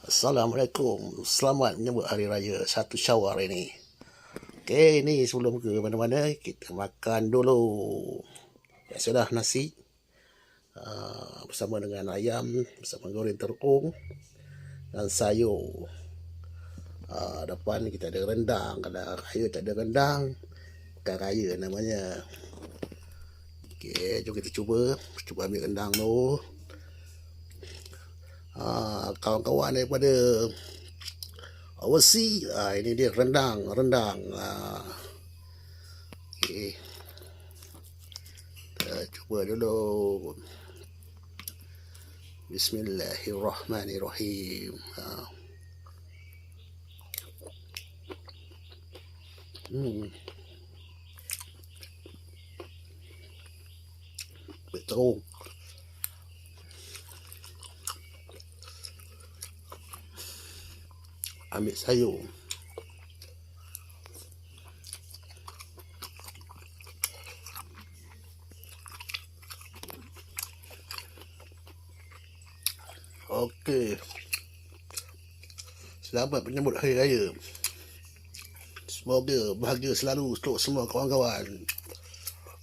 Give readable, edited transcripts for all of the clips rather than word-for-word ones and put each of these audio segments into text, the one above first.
Assalamualaikum. Selamat menyambut Hari Raya 1 Syawal ini. Okey, ni sebelum ke mana-mana, kita makan dulu. Biasalah nasi bersama dengan ayam, bersama goreng terung dan sayur. Depan kita ada rendang. Kalau raya tak ada rendang, bukan raya namanya. Okey, jom kita cuba ambil rendang tu. Kawan-kawan daripada overseas, ini dia rendang. Okay. Kita cuba dulu. Bismillahirrahmanirrahim. Betul. Ambil sayur. Okey. Selamat menyambut Hari Raya. Semoga bahagia selalu untuk semua kawan-kawan.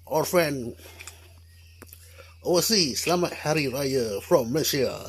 All friend overseas, selamat Hari Raya from Malaysia.